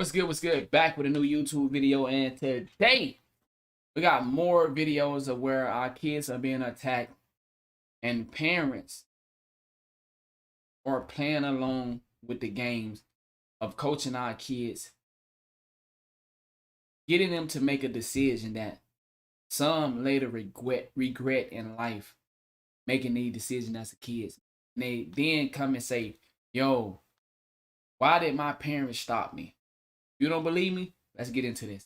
What's good? What's good? Back with a new YouTube video, and today we got more videos of where our kids are being attacked and parents are playing along with the games of coaching our kids, getting them to make a decision that some later regret in life, making these decisions as a kids. And they then come and say, yo, why did my parents stop me? You don't believe me? Let's get into this.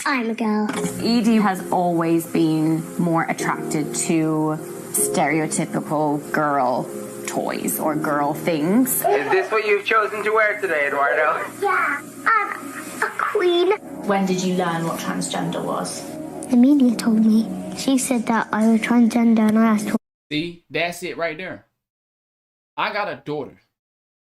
I'm a girl. Edie has always been more attracted to stereotypical girl toys or girl things. Is this what you've chosen to wear today, Eduardo? Yeah, I'm a queen. When did you learn what transgender was? The media told me. She said that I was transgender and I asked her. See, that's it right there. I got a daughter.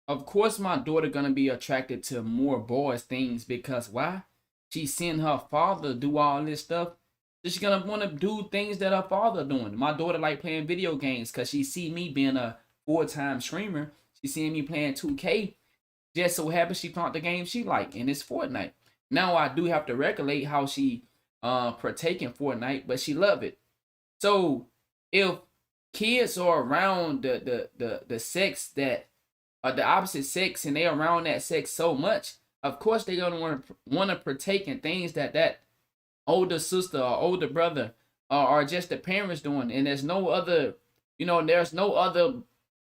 Of course, my daughter gonna be attracted to more boys things because why? She's seeing her father do all this stuff. So she's gonna want to do things that her father doing. My daughter like playing video games because she see me being a full-time streamer. She seeing me playing 2K. Just so happens she found the game she like, and it's Fortnite. Now I do have to regulate how she partake in Fortnite, but she love it. So if kids are around the sex that the opposite sex and they're around that sex so much, of course they're gonna want to partake in things that older sister or older brother or just the parents doing, and there's no other, there's no other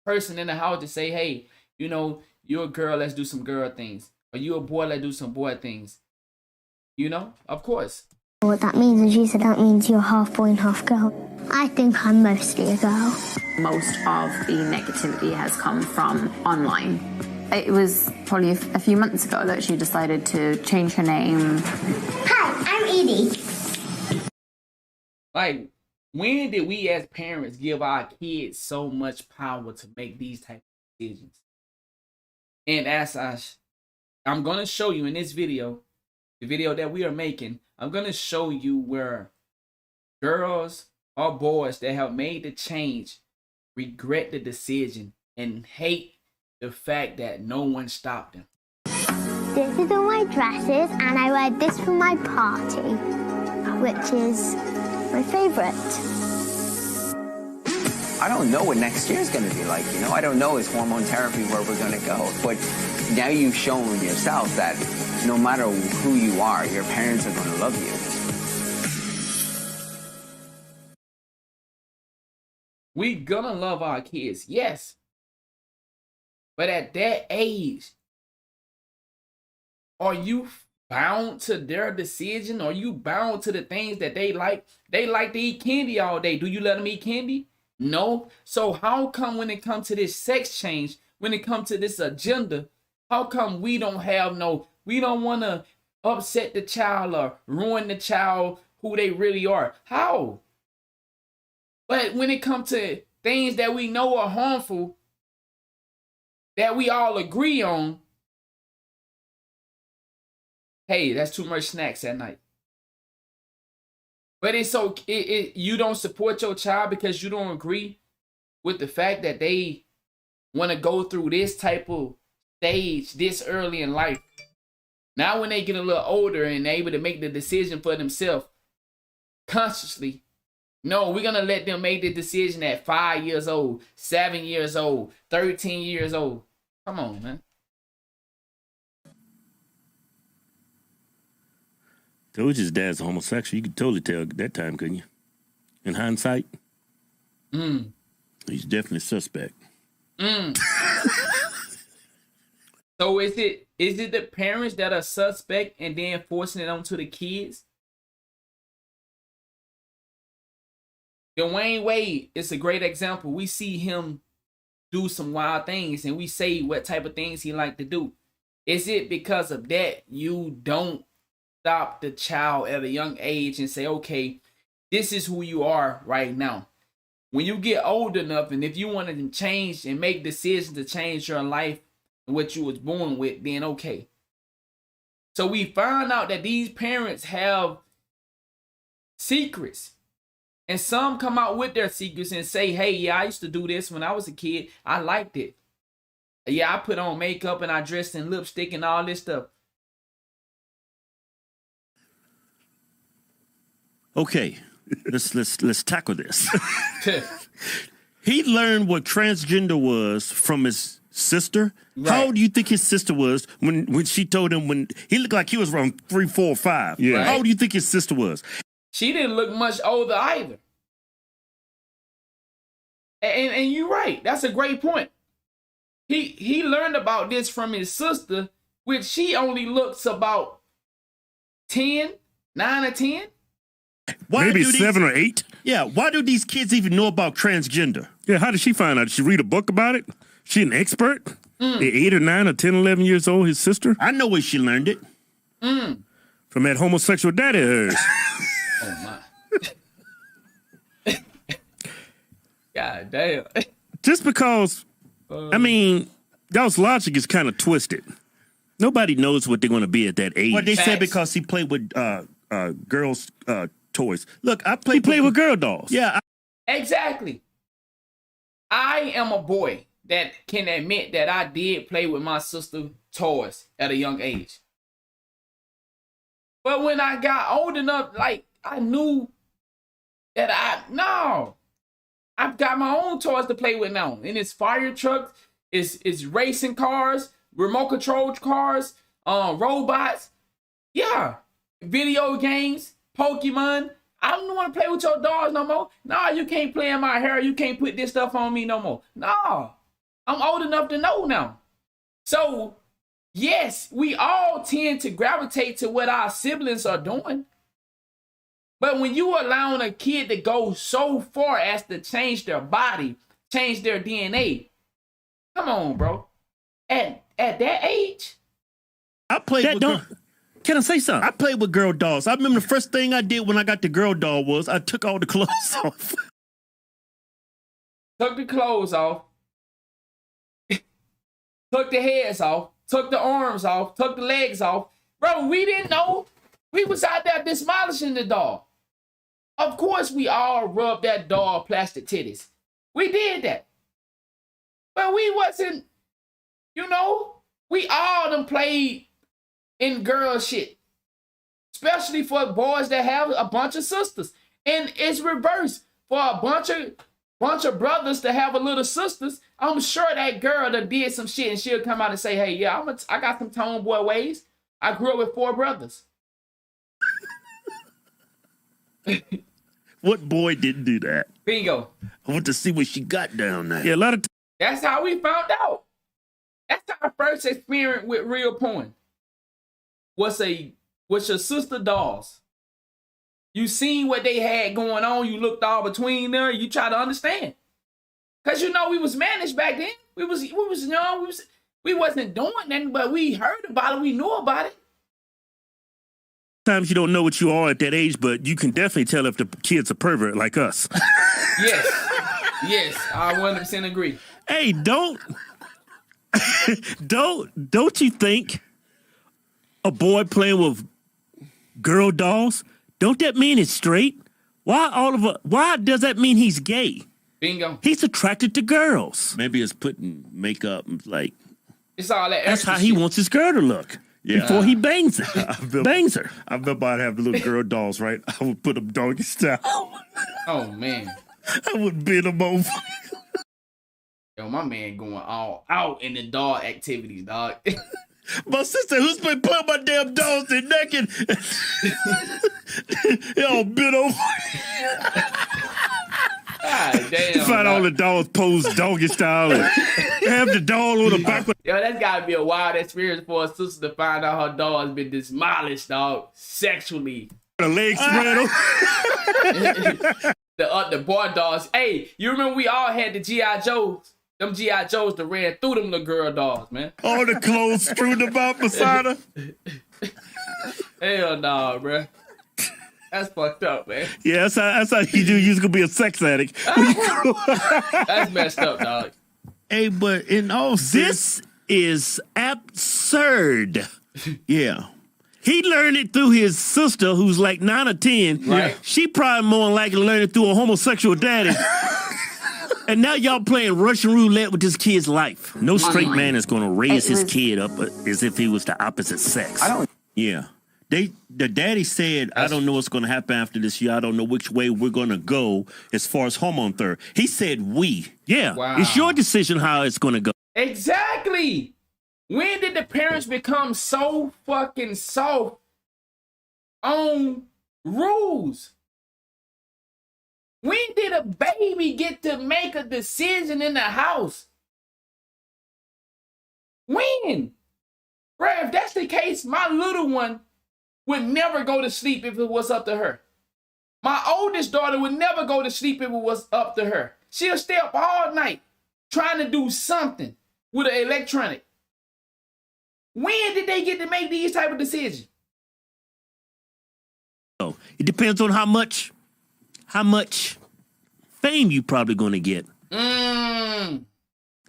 person in the house to say, hey, you're a girl, let's do some girl things, or you're a boy, let's do some boy things. Of course. What that means, and she said that means you're half boy and half girl. I think I'm mostly a girl. Most of the negativity has come from online. It was probably a few months ago that she decided to change her name. Hi, I'm Edie. Like, when did we as parents give our kids so much power to make these type of decisions? And as I'm going to show you in this video, the video that we are making, I'm going to show you where girls or boys that have made the change regret the decision and hate the fact that no one stopped them. This is all my dresses, and I wear this for my party, which is my favorite. I don't know what next year's going to be like, I don't know, is hormone therapy where we're going to go? But now you've shown yourself that no matter who you are, your parents are going to love you. We gonna love our kids, yes. But at that age, are you bound to their decision? Are you bound to the things that they like? They like to eat candy all day. Do you let them eat candy? No. So how come when it comes to this sex change, when it comes to this agenda, how come we don't want to upset the child or ruin the child who they really are? How? But when it comes to things that we know are harmful, that we all agree on, hey, that's too much snacks at night. But it's okay, you don't support your child because you don't agree with the fact that they want to go through this type of stage this early in life. Now when they get a little older and they're able to make the decision for themselves consciously, no, we're going to let them make the decision at 5 years old, 7 years old, 13 years old. Come on, man. Told you his dad's homosexual. You could totally tell at that time, couldn't you? In hindsight, he's definitely suspect. So is it the parents that are suspect and then forcing it onto the kids? Dwayne Wade is a great example. We see him do some wild things and we say what type of things he like to do. Is it because of that you don't stop the child at a young age and say, okay, this is who you are right now? When you get old enough and if you want to change and make decisions to change your life and what you was born with, then okay. So we found out that these parents have secrets. And some come out with their secrets and say, hey, yeah, I used to do this when I was a kid. I liked it. Yeah, I put on makeup and I dressed in lipstick and all this stuff. Okay, let's tackle this. He learned what transgender was from his sister. Right. How old do you think his sister was when she told him, when he looked like he was around 3, 4, 5? Yeah. Right. How old do you think his sister was? She didn't look much older either. And you're right. That's a great point. He learned about this from his sister, which she only looks about 10, 9 or 10. Why Maybe do 7 or 8. Yeah, why do these kids even know about transgender? Yeah, how did she find out? Did she read a book about it? She an expert? At 8 or 9 or 10, 11 years old, his sister? I know where she learned it. From that homosexual daddy of hers. Oh my. God damn. Just because, I mean, y'all's logic is kind of twisted. Nobody knows what they're going to be at that age. Well, they said Facts. because he played with girls' toys. Look, I he played played with girl dolls. Yeah, Exactly. I am a boy that can admit that I did play with my sister's toys at a young age. But when I got old enough, like, I knew that I've got my own toys to play with now. And it's fire trucks, it's racing cars, remote control cars, robots. Yeah. Video games, Pokemon. I don't want to play with your dolls no more. No, you can't play in my hair. You can't put this stuff on me no more. No. I'm old enough to know now. So, yes, we all tend to gravitate to what our siblings are doing. But when you allowing a kid to go so far as to change their body, change their DNA, come on, bro. At that age? I played That with don't. Can I say something? I played with girl dolls. I remember the first thing I did when I got the girl doll was I took all the clothes off. Took the clothes off. Took the heads off. Took the arms off. Took the legs off. Bro, we didn't know. We was out there demolishing the doll. Of course, we all rubbed that doll plastic titties. We did that. But we wasn't, we all done played in girl shit. Especially for boys that have a bunch of sisters. And it's reversed. For a bunch of brothers to have a little sisters, I'm sure that girl that did some shit and she'll come out and say, hey, yeah, I got some tomboy ways. I grew up with 4 brothers. What boy didn't do that? Bingo. I want to see what she got down there. Yeah, a lot of That's how we found out. That's our first experience with real porn. Was your sister dolls. You seen what they had going on, you looked all between there, you try to understand. Cause we was managed back then. We was young, we wasn't doing nothing, but we heard about it, we knew about it. times you don't know what you are at that age, but you can definitely tell if the kid's a pervert like us. Yes, I 100% agree. Hey, don't you think a boy playing with girl dolls, don't that mean it's straight? Why does that mean he's gay? Bingo. He's attracted to girls. Maybe it's putting makeup like. It's all that That's extra how he shit. wants his girl to look. Yeah. Before he bangs her. bangs her. I remember I'd have little girl dolls, right? I would put them doggy style. Oh man. I would bend them over. Yo, my man going all out in the dog activities, dog. My sister, who's been putting my damn dogs in naked, they all bent over. God damn. Find all dog. the dolls posed doggy style and have the doll on the back. Yo, that's gotta be a wild experience for a sister to find out her dog has been demolished, dog, sexually. The legs spread over. The boy dogs. Hey, you remember we all had the G.I. Joes? Them G.I. Joes that ran through them little girl dogs, man. All the clothes strewn about beside her. Hell nah, bruh. That's fucked up, man. Yeah, that's how you do. You're going to be a sex addict. That's messed up, dog. Hey, but in all This is absurd. Yeah. He learned it through his sister, who's like 9 or 10. Right. She probably more likely learned it through a homosexual daddy. And now y'all playing Russian roulette with this kid's life. No straight man is going to raise his kid up as if he was the opposite sex. I don't. Yeah. The daddy said, I don't know what's going to happen after this year. I don't know which way we're going to go as far as hormone therapy. He said we. Yeah. Wow. It's your decision how it's going to go. Exactly. When did the parents become so fucking soft on rules? When did a baby get to make a decision in the house? When? Bruh, if that's the case, my little one would never go to sleep if it was up to her. My oldest daughter would never go to sleep if it was up to her. She'll stay up all night trying to do something with an electronic. When did they get to make these type of decisions? Oh, it depends on how much fame you probably going to get.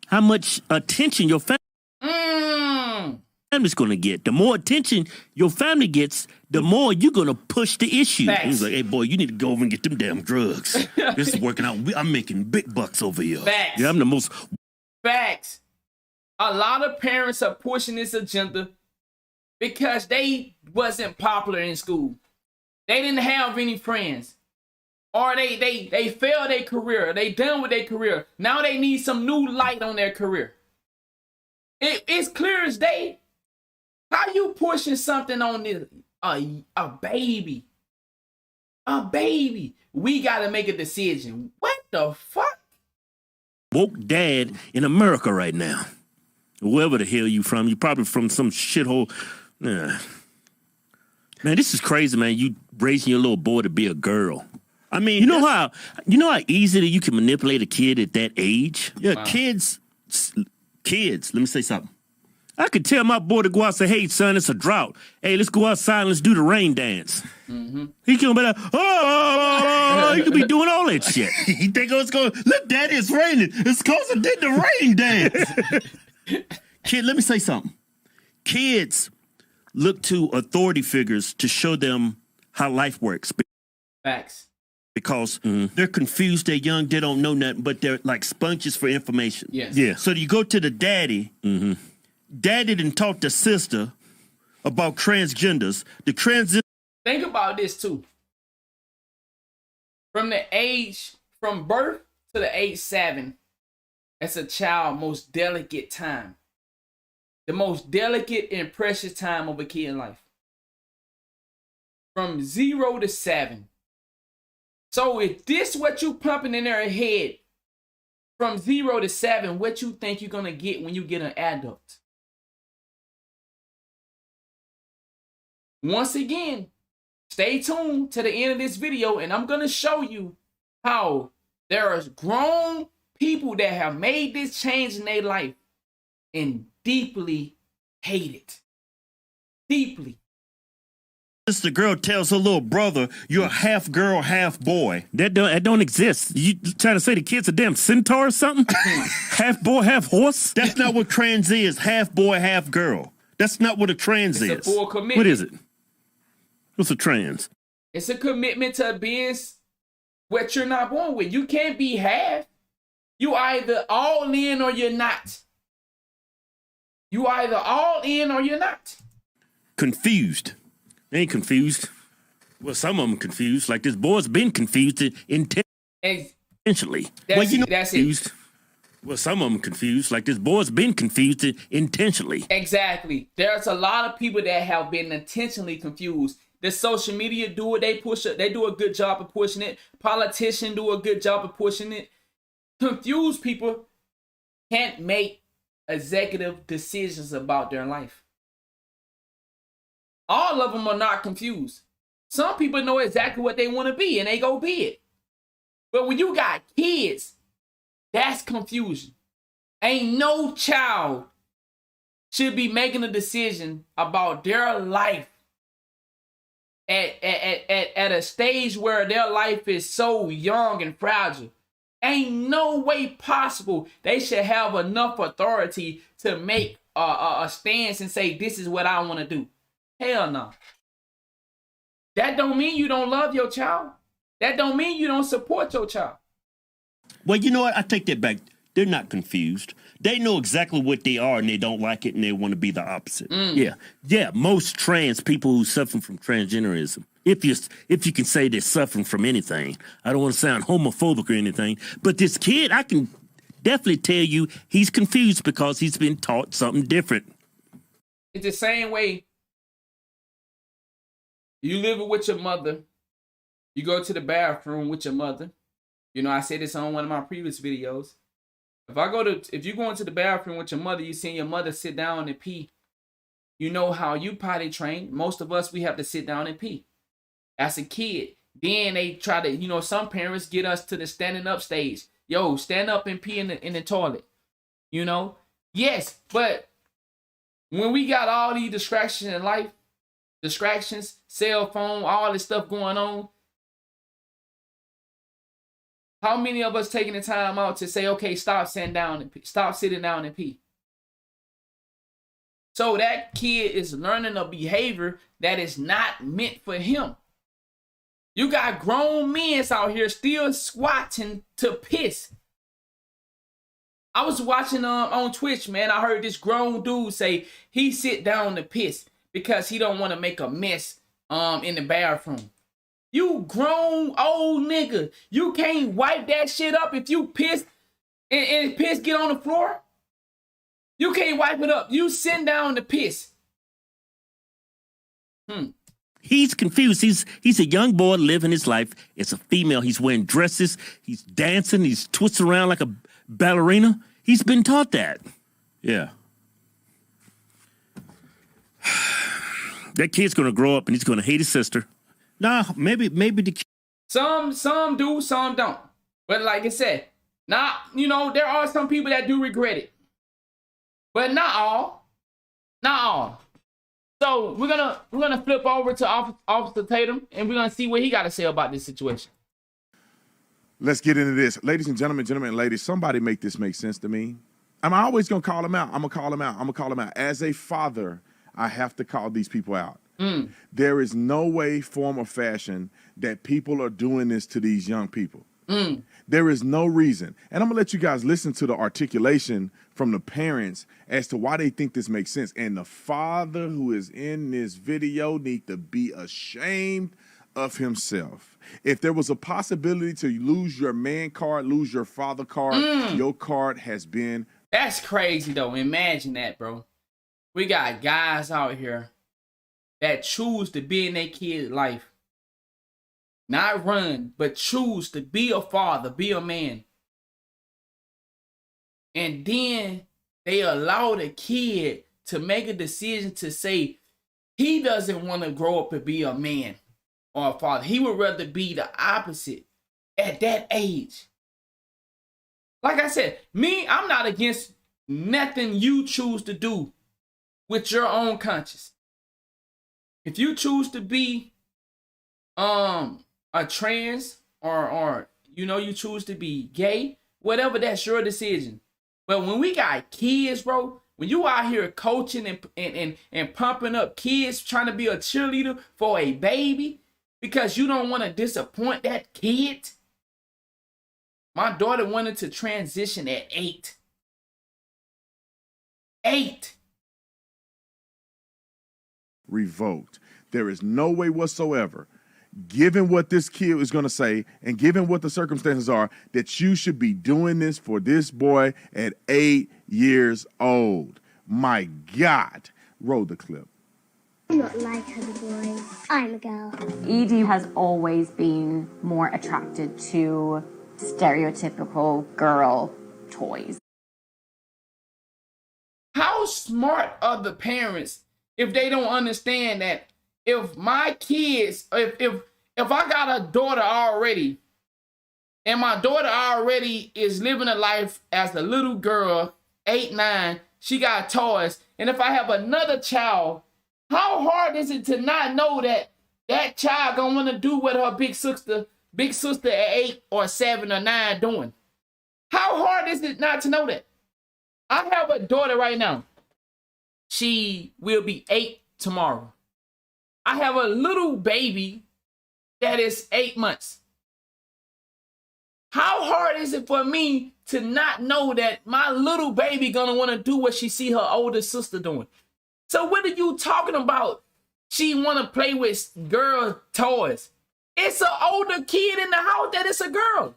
How much attention your family's going to get. The more attention your family gets, the more you're going to push the issue. Facts. He's like, hey, boy, you need to go over and get them damn drugs. This is working out. I'm making big bucks over here. Facts. Yeah, I'm the most... Facts. A lot of parents are pushing this agenda because they wasn't popular in school. They didn't have any friends. Or they failed their career. They done with their career. Now they need some new light on their career. It's clear as day. How you pushing something on this? A baby. A baby. We got to make a decision. What the fuck? Woke dad in America right now. Wherever the hell you from. You probably from some shithole. Man, this is crazy, man. You raising your little boy to be a girl. I mean, you know how easily you can manipulate a kid at that age? Yeah, wow. Kids, let me say something. I could tell my boy to go out and say, hey, son, it's a drought. Hey, let's go outside and let's do the rain dance. Mm-hmm. He can be like, he could be doing all that shit. He think it's going, look, daddy, it's raining. It's because I did the rain dance. Kid, let me say something. Kids look to authority figures to show them how life works. Facts. Because they're confused, they're young, they don't know nothing, but they're like sponges for information. Yes. Yeah. So you go to the daddy. Mm-hmm. Daddy didn't talk to sister about transgenders. Think about this too. From birth to the age 7, that's a child's most delicate time. The most delicate and precious time of a kid's life. From 0 to 7. So if this what you pumping in their head from 0 to 7, what you think you're going to get when you get an adult? Once again, stay tuned to the end of this video and I'm going to show you how there are grown people that have made this change in their life and deeply hate it. Deeply. The girl tells her little brother, you're half girl, half boy. That don't exist. You trying to say the kid's a damn centaur or something? Half boy, half horse? That's not what trans is. Half boy, half girl. That's not what a trans is. It's a full commitment. What is it? What's a trans? It's a commitment to being what you're not born with. You can't be half. You either all in or you're not. You either all in or you're not. Confused. They ain't confused. Well, some of them confused. Like this boy's been confused intentionally. That's confused. It. Well, some of them confused. Like this boy's been confused intentionally. Exactly. There's a lot of people that have been intentionally confused. The social media do it. They push it. They do a good job of pushing it. Politicians do a good job of pushing it. Confused people can't make executive decisions about their life. All of them are not confused. Some people know exactly what they want to be and they go be it. But when you got kids, that's confusion. Ain't no child should be making a decision about their life at a stage where their life is so young and fragile. Ain't no way possible they should have enough authority to make a stance and say, this is what I want to do. Hell no. That don't mean you don't love your child. That don't mean you don't support your child. Well, you know what? I take that back. They're not confused. They know exactly what they are, and they don't like it, and they want to be the opposite. Yeah. Most trans people who suffer from transgenderism, if you can say they're suffering from anything, I don't want to sound homophobic or anything, but this kid, I can definitely tell you, he's confused because he's been taught something different. It's the same way you live with your mother. You go to the bathroom with your mother. You know, I said this on one of my previous videos. If you go into the bathroom with your mother, you see your mother sit down and pee. You know how you potty train. Most of us, we have to sit down and pee. As a kid, then they try to, some parents get us to the standing up stage. Yo, stand up and pee in the toilet. Yes, but when we got all these distractions in life, cell phone, all this stuff going on, how many of us taking the time out to say, okay, stop sitting down and pee? So that kid is learning a behavior that is not meant for him. You got grown men out here still squatting to piss. I was watching on Twitch, man. I heard this grown dude say he sit down to piss because he don't want to make a mess in the bathroom. You grown old nigga. You can't wipe that shit up if you piss and piss get on the floor. You can't wipe it up. You sit down to piss. He's confused. He's a young boy living his life as a female. He's wearing dresses. He's dancing. He's twisting around like a ballerina. He's been taught that. Yeah. That kid's going to grow up and he's going to hate his sister. Nah, maybe the Some do, some don't. But like I said, there are some people that do regret it. But not all. Not all. So we're gonna flip over to Officer Tatum and we're gonna see what he got to say about this situation. Let's get into this. Ladies and gentlemen and ladies, somebody make this make sense to me. I'm always gonna call them out. I'm gonna call them out. As a father, I have to call these people out. There is no way, form, or fashion that people are doing this to these young people. There is no reason. And I'm going to let you guys listen to the articulation from the parents as to why they think this makes sense. And the father who is in this video needs to be ashamed of himself. If there was a possibility to lose your man card, lose your father card, your card has been... That's crazy, though. Imagine that, bro. We got guys out here that choose to be in their kid's life. Not run, but choose to be a father, be a man. And then they allow the kid to make a decision to say he doesn't want to grow up and be a man or a father. He would rather be the opposite at that age. Like I said, I'm not against nothing you choose to do with your own conscience. If you choose to be a trans or you choose to be gay, whatever, that's your decision. But when we got kids, bro, when you out here coaching and pumping up kids trying to be a cheerleader for a baby because you don't want to disappoint that kid. My daughter wanted to transition at 8. 8. Revoked. There is no way whatsoever, given what this kid is going to say and given what the circumstances are, that you should be doing this for this boy at 8 years old. My God. Roll the clip. I'm not like other boys. I'm a girl. Edie has always been more attracted to stereotypical girl toys. How smart are the parents if they don't understand that if my kids, if I got a daughter already, and my daughter already is living a life as a little girl, 8, 9, she got toys, and if I have another child, how hard is it to not know that that child gonna want to do what her big sister at 8 or 7 or 9 doing? How hard is it not to know that? I have a daughter right now. She will be 8 tomorrow. I have a little baby that is 8 months. How hard is it for me to not know that my little baby gonna want to do what she see her older sister doing? So what are you talking about? She want to play with girl toys. It's an older kid in the house that is a girl.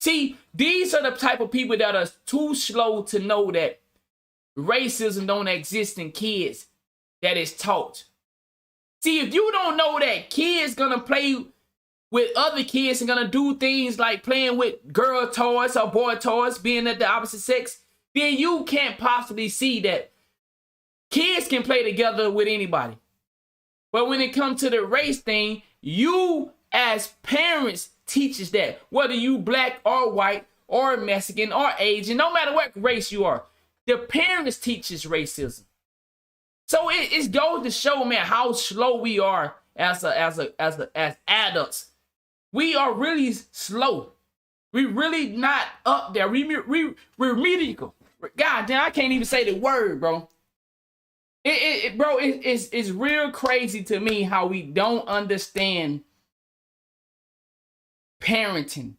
See, these are the type of people that are too slow to know that racism don't exist in kids that is taught. See, if you don't know that kids gonna play with other kids and gonna do things like playing with girl toys or boy toys, being at the opposite sex, then you can't possibly see that kids can play together with anybody. But when it comes to the race thing, you as parents teaches that, whether you black or white or Mexican or Asian, no matter what race you are, the parents teaches racism. So it goes to show, man, how slow we are as adults. We are really slow. We really not up there. We're mediocre. God damn, I can't even say the word, bro. It's real crazy to me how we don't understand parenting.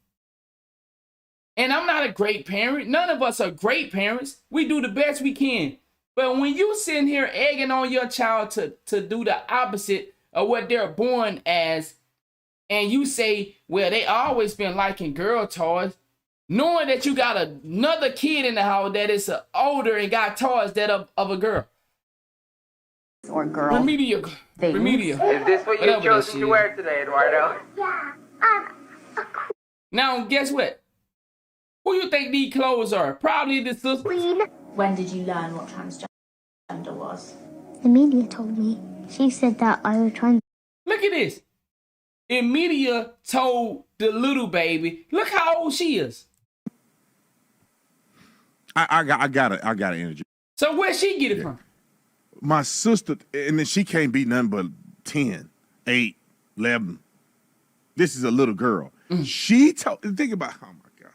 And I'm not a great parent. None of us are great parents. We do the best we can. But when you sitting here egging on your child to do the opposite of what they're born as, and you say, well, they always been liking girl toys, knowing that you got another kid in the house that is older and got toys that of a girl. Or girl. Remedial. Is this what you chose to wear today, Eduardo? Yeah. Now, guess what? Who you think these clothes are? Probably the sister. Queen. When did you learn what transgender was? The media told me. She said that I was trying. Look at this. Emilia told the little baby, look how old she is. I got it. I got an energy. So where she get it from? My sister, and then she can't be nothing but 10, 8, 11. This is a little girl. She told, think about, oh my God.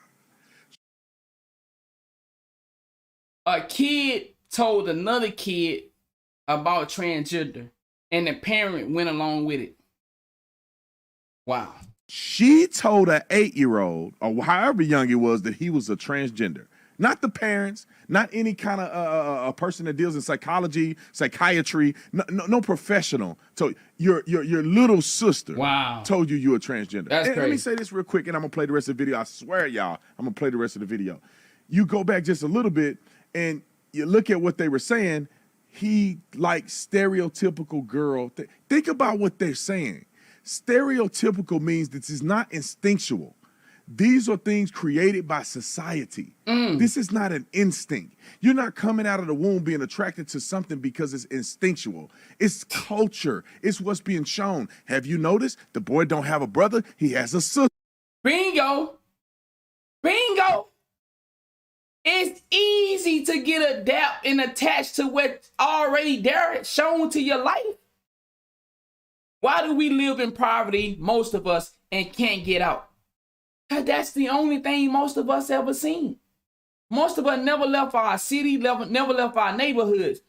A kid told another kid about transgender, and the parent went along with it. Wow. She told an 8-year-old, or however young he was, that he was a transgender. Not the parents, not any kind of a person that deals in psychology, psychiatry, no professional. So your little sister told you were transgender. That's crazy. Let me say this real quick, and I'm gonna play the rest of the video. I swear, y'all, I'm gonna play the rest of the video. You go back just a little bit, and you look at what they were saying. He like stereotypical girl. Think about what they're saying. Stereotypical means this is not instinctual. These are things created by society. This is not an instinct. You're not coming out of the womb being attracted to something because it's instinctual. It's culture. It's what's being shown. Have you noticed? The boy don't have a brother. He has a sister. Bingo. Bingo. It's easy to get adapt and attached to what's already there, shown to your life. Why do we live in poverty, most of us, and can't get out? Because that's the only thing most of us ever seen. Most of us never left our city, never left our neighborhoods.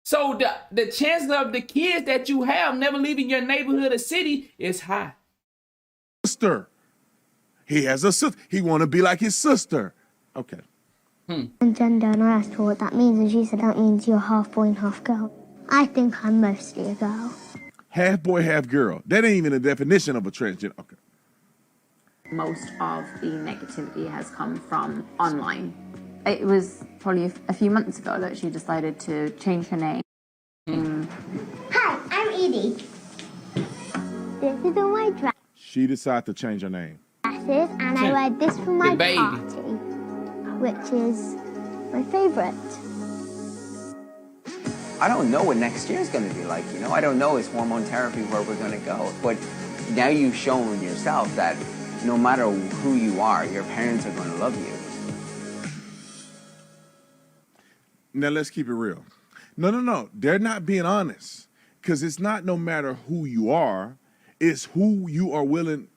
So the chances of the kids that you have never leaving your neighborhood or city is high. Sister. He has a sister. He want to be like his sister. Okay. Gender, and I asked her what that means, and she said that means you're half boy and half girl. I think I'm mostly a girl. Half boy, half girl. That ain't even a definition of a transgender. Okay. Most of the negativity has come from online. It was probably a few months ago that she decided to change her name. Hi, I'm Edie. This is all my dresses, She decided to change her name. and I wear this for my party, which is my favorite. I don't know what next year is going to be like, you know? I don't know, is hormone therapy where we're going to go? But now you've shown yourself that no matter who you are, your parents are going to love you. Now, let's keep it real. No. They're not being honest. Because it's not no matter who you are, it's who we are willing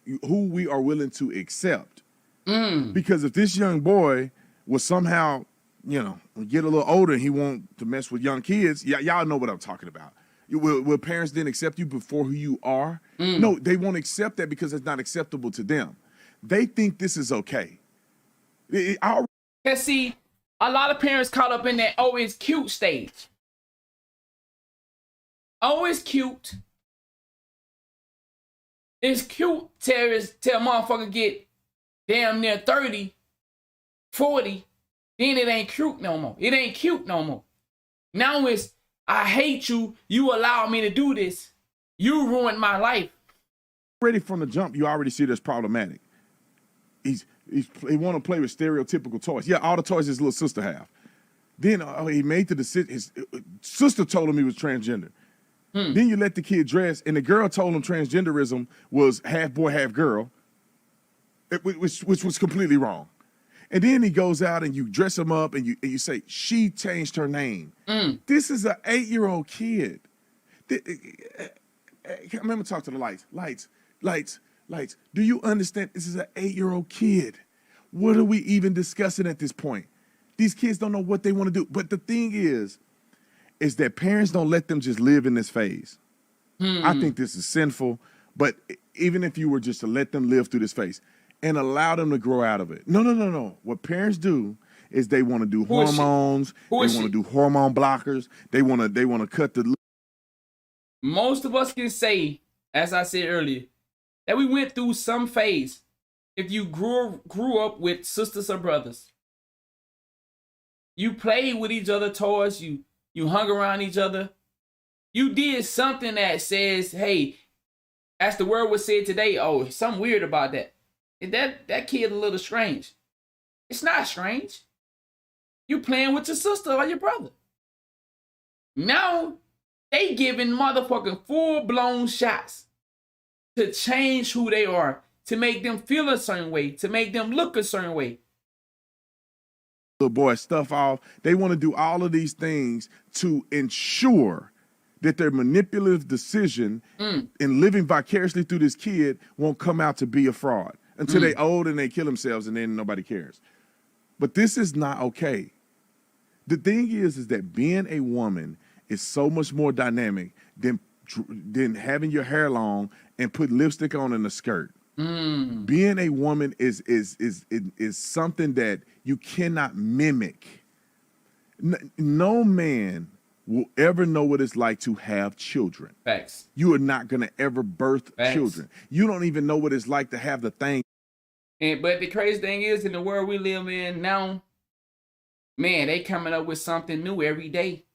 to accept. Because if this young boy was somehow, get a little older and he want to mess with young kids, y'all know what I'm talking about. Will parents then accept you before who you are? No, they won't accept that because it's not acceptable to them. They think this is okay. Cause see, a lot of parents caught up in that "oh, it's cute" stage. Oh, it's cute. It's cute till motherfucker get damn near 30, 40. Then it ain't cute no more. It ain't cute no more. Now it's, I hate you. You allow me to do this. You ruined my life. Ready from the jump, you already see that's problematic. He want to play with stereotypical toys. Yeah, all the toys his little sister have. Then he made the decision. His sister told him he was transgender. Then you let the kid dress, and the girl told him transgenderism was half boy, half girl, which was completely wrong. And then he goes out and you dress him up and you say, she changed her name. This is an 8-year-old kid. Remember, talk to the lights. Lights. Do you understand? This is an 8-year-old kid. What are we even discussing at this point? These kids don't know what they want to do. But the thing is that parents don't let them just live in this phase. I think this is sinful. But even if you were just to let them live through this phase and allow them to grow out of it. No. What parents do is they want to do hormones. They want to do hormone blockers. They want to cut the. Most of us can say, as I said earlier, that we went through some phase. If you grew up with sisters or brothers, you played with each other toys, you hung around each other, you did something that says, hey, as the word was said today, oh, something weird about that. That kid a little strange. It's not strange. You playing with your sister or your brother. Now they giving motherfucking full-blown shots to change who they are, to make them feel a certain way, to make them look a certain way. Little boy stuff off. They want to do all of these things to ensure that their manipulative decision in living vicariously through this kid won't come out to be a fraud until they old and they kill themselves and then nobody cares. But this is not okay. The thing is that being a woman is so much more dynamic than having your hair long and put lipstick on in a skirt. Being a woman is something that you cannot mimic. No man will ever know what it's like to have children. Facts. You are not going to ever birth children. You don't even know what it's like to have the thing. But the crazy thing is, in the world we live in now, man, they coming up with something new every day.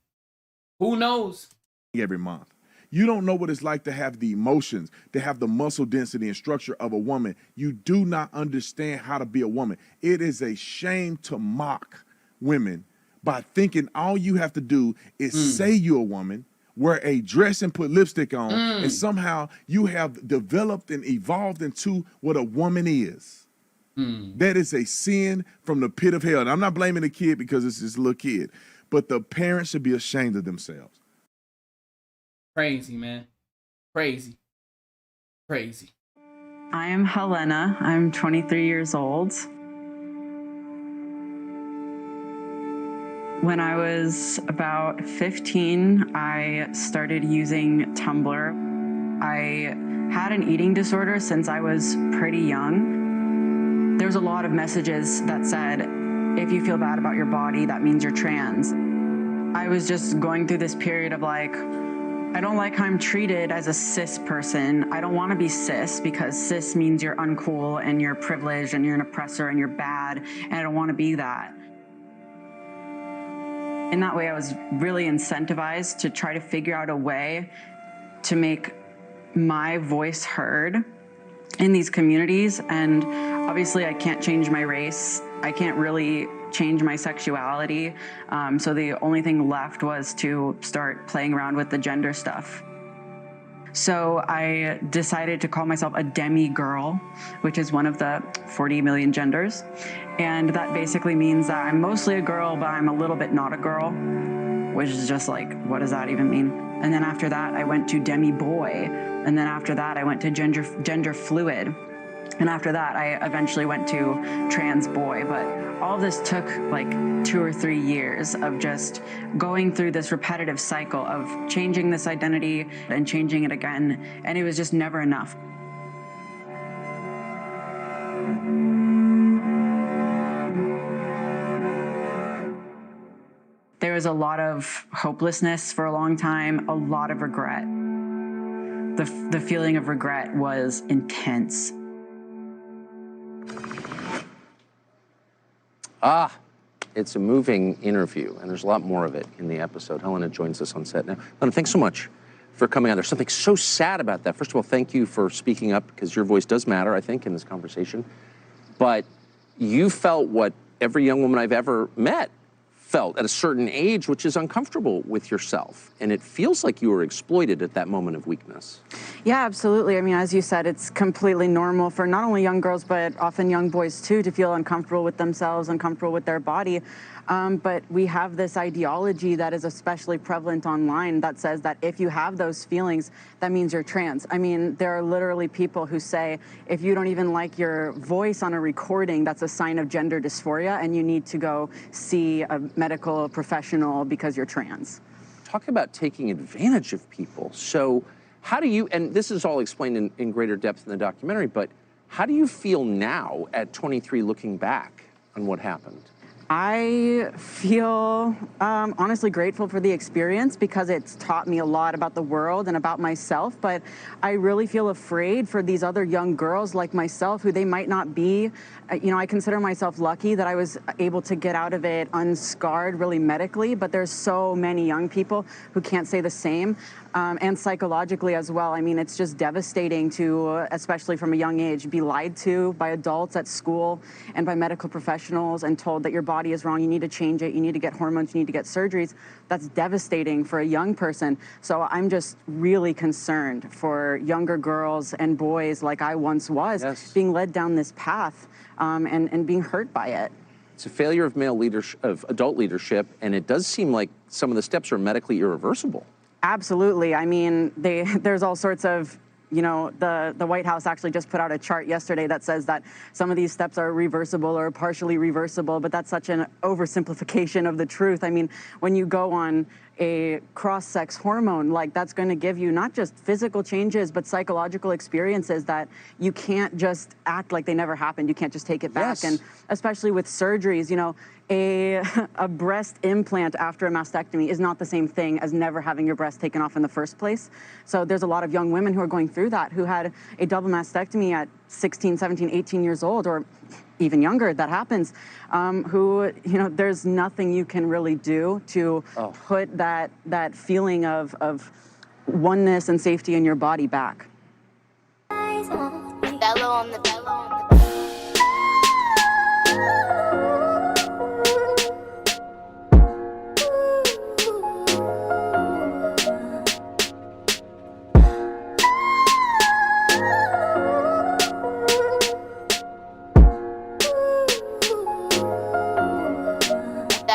Who knows? Every month. You don't know what it's like to have the emotions, to have the muscle density and structure of a woman. You do not understand how to be a woman. It is a shame to mock women by thinking all you have to do is say you're a woman, wear a dress and put lipstick on, and somehow you have developed and evolved into what a woman is. That is a sin from the pit of hell. And I'm not blaming the kid because it's this little kid, but the parents should be ashamed of themselves. Crazy, man. Crazy. I am Helena. I'm 23 years old. When I was about 15, I started using Tumblr. I had an eating disorder since I was pretty young. There's a lot of messages that said, if you feel bad about your body, that means you're trans. I was just going through this period of like, I don't like how I'm treated as a cis person. I don't want to be cis because cis means you're uncool and you're privileged and you're an oppressor and you're bad, and I don't want to be that. In that way, I was really incentivized to try to figure out a way to make my voice heard in these communities. And obviously, I can't change my race. I can't really change my sexuality. So the only thing left was to start playing around with the gender stuff. So I decided to call myself a demi-girl, which is one of the 40 million genders. And that basically means that I'm mostly a girl, but I'm a little bit not a girl, which is just like, what does that even mean? And then after that, I went to demi-boy. And then after that, I went to gender fluid. And after that, I eventually went to trans boy. But all this took like 2 or 3 years of just going through this repetitive cycle of changing this identity and changing it again. And it was just never enough. There was a lot of hopelessness for a long time, a lot of regret. The feeling of regret was intense. It's a moving interview, and there's a lot more of it in the episode. Helena joins us on set now. Helena, thanks so much for coming on. There's something so sad about that. First of all, thank you for speaking up, because your voice does matter, I think, in this conversation. But you felt what every young woman I've ever met felt at a certain age, which is uncomfortable with yourself. And it feels like you were exploited at that moment of weakness. Yeah, absolutely. I mean, as you said, it's completely normal for not only young girls, but often young boys too, to feel uncomfortable with themselves, uncomfortable with their body. But we have this ideology that is especially prevalent online that says that if you have those feelings, that means you're trans. I mean, there are literally people who say, if you don't even like your voice on a recording, that's a sign of gender dysphoria, and you need to go see a medical professional because you're trans. Talk about taking advantage of people. So how do you, and this is all explained in greater depth in the documentary, but how do you feel now at 23 looking back on what happened? I feel honestly grateful for the experience, because it's taught me a lot about the world and about myself, but I really feel afraid for these other young girls like myself who they might not be. You know, I consider myself lucky that I was able to get out of it unscarred really medically, but there's so many young people who can't say the same. And psychologically as well. I mean, it's just devastating to, especially from a young age, be lied to by adults at school and by medical professionals and told that your body is wrong, you need to change it, you need to get hormones, you need to get surgeries. That's devastating for a young person. So I'm just really concerned for younger girls and boys like I once was, being led down this path and being hurt by it. It's a failure of male leadership, of adult leadership, and it does seem like some of the steps are medically irreversible. Absolutely. I mean, there's all sorts of, you know, the White House actually just put out a chart yesterday that says that some of these steps are reversible or partially reversible, but that's such an oversimplification of the truth. I mean, when you go on a cross-sex hormone, like, that's going to give you not just physical changes, but psychological experiences that you can't just act like they never happened. You can't just take it back. And especially with surgeries, you know, a breast implant after a mastectomy is not the same thing as never having your breast taken off in the first place. So there's a lot of young women who are going through that, who had a double mastectomy at 16, 17, 18 years old, or even younger, that happens, who, you know, there's nothing you can really do to put that feeling of oneness and safety in your body back. Bello on the